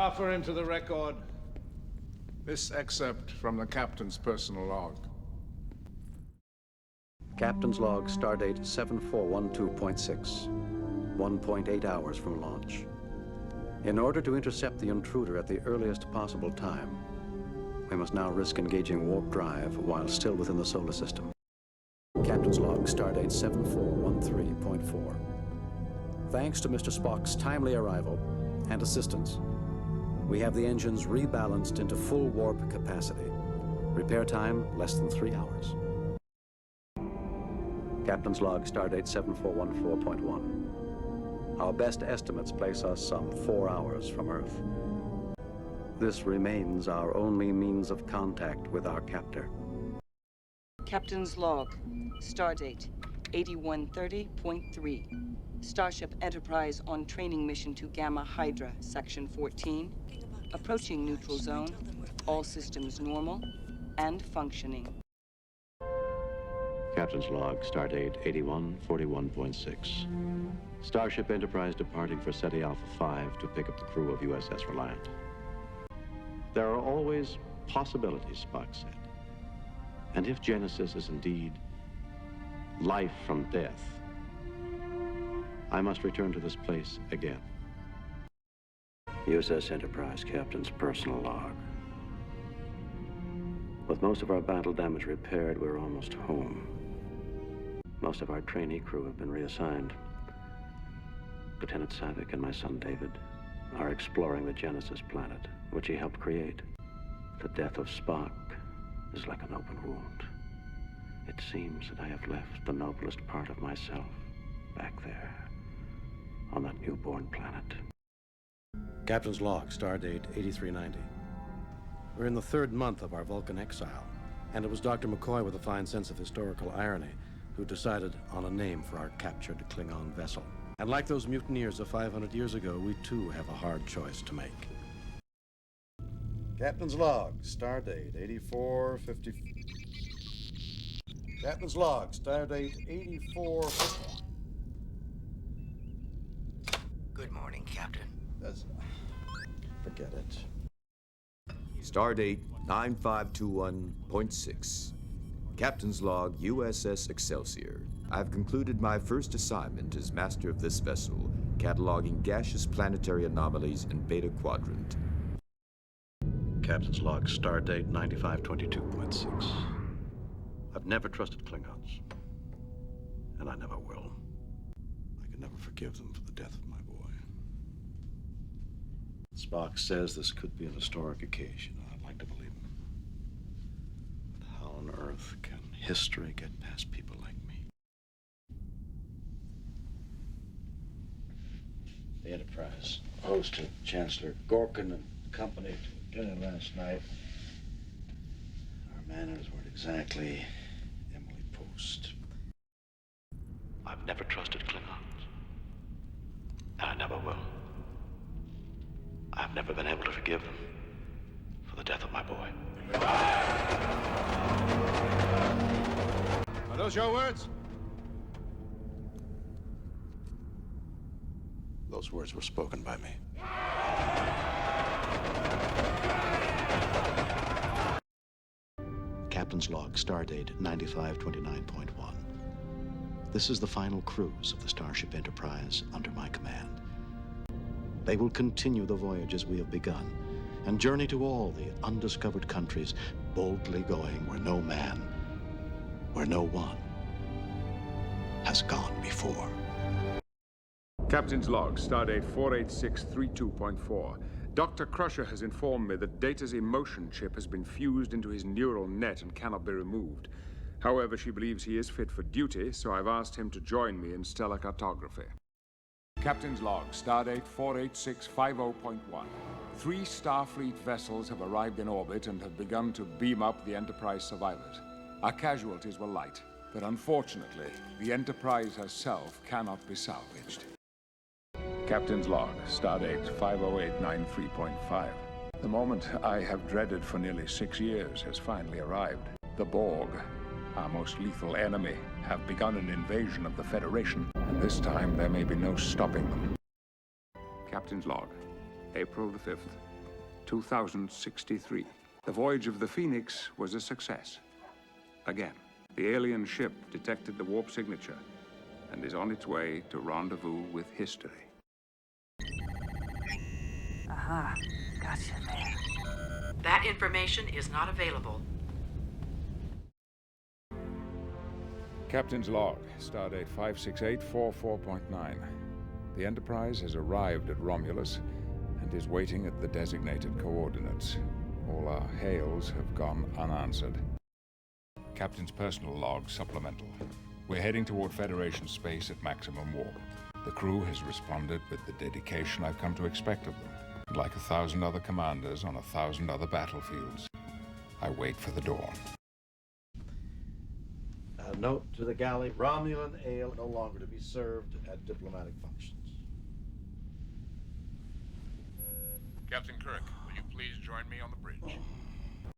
Now for into the record, this excerpt from the captain's personal log. Captain's log, stardate 7412.6, 1.8 hours from launch. In order to intercept the intruder at the earliest possible time, we must now risk engaging warp drive while still within the solar system. Captain's log, stardate 7413.4. Thanks to Mr. Spock's timely arrival and assistance, we have the engines rebalanced into full warp capacity. Repair time, less than 3 hours. Captain's log, stardate 7414.1. Our best estimates place us some 4 hours from Earth. This remains our only means of contact with our captor. Captain's log, stardate 8130.3. Starship Enterprise on training mission to Gamma Hydra, Section 14. Approaching neutral zone, all systems normal and functioning. Captain's log, stardate 8141.6. Starship Enterprise departing for SETI Alpha 5 to pick up the crew of USS Reliant. There are always possibilities, Spock said. And if Genesis is indeed life from death, I must return to this place again. USS Enterprise, Captain's personal log. With most of our battle damage repaired, we're almost home. Most of our trainee crew have been reassigned. Lieutenant Savick and my son David are exploring the Genesis planet, which he helped create. The death of Spock is like an open wound. It seems that I have left the noblest part of myself back there on that newborn planet. Captain's log, stardate 8390. We're in the 3rd month of our Vulcan exile, and it was Dr. McCoy with a fine sense of historical irony who decided on a name for our captured Klingon vessel. And like those mutineers of 500 years ago, we too have a hard choice to make. Captain's log, stardate 8450. Captain's log, stardate 8450. Good morning, Captain. Forget it. Stardate 9521.6. Captain's log, USS Excelsior. I've concluded my first assignment as master of this vessel, cataloging gaseous planetary anomalies in Beta Quadrant. Captain's log, stardate 9522.6. I've never trusted Klingons, and I never will. I can never forgive them for the death of my boy. Spock says this could be an historic occasion, and I'd like to believe him. But how on earth can history get past people like me? The Enterprise hosted Chancellor Gorkin and company to dinner last night. Our manners weren't exactly Emily Post. I've never trusted Klingons, and I never will. I've never been able to forgive them for the death of my boy. Are those your words? Those words were spoken by me. Captain's log, stardate 9529.1. This is the final cruise of the Starship Enterprise under my command. They will continue the voyage as we have begun and journey to all the undiscovered countries, boldly going where no man, where no one has gone before. Captain's log, stardate 48632.4. Dr. Crusher has informed me that Data's emotion chip has been fused into his neural net and cannot be removed. However, she believes he is fit for duty, so I've asked him to join me in stellar cartography. Captain's log, stardate 48650.1. 3 Starfleet vessels have arrived in orbit and have begun to beam up the Enterprise survivors. Our casualties were light, but unfortunately, the Enterprise herself cannot be salvaged. Captain's log, stardate 50893.5. The moment I have dreaded for nearly 6 years has finally arrived. The Borg, our most lethal enemy, have begun an invasion of the Federation, and this time there may be no stopping them. Captain's log, April the 5th, 2063. The voyage of the Phoenix was a success. Again, the alien ship detected the warp signature and is on its way to rendezvous with history. Aha, gotcha there. That information is not available. Captain's log, stardate 56844.9. The Enterprise has arrived at Romulus and is waiting at the designated coordinates. All our hails have gone unanswered. Captain's personal log, supplemental. We're heading toward Federation space at maximum warp. The crew has responded with the dedication I've come to expect of them. And like 1,000 other commanders on 1,000 other battlefields, I wait for the dawn. A note to the galley: Romulan ale no longer to be served at diplomatic functions. Captain Kirk, will you please join me on the bridge?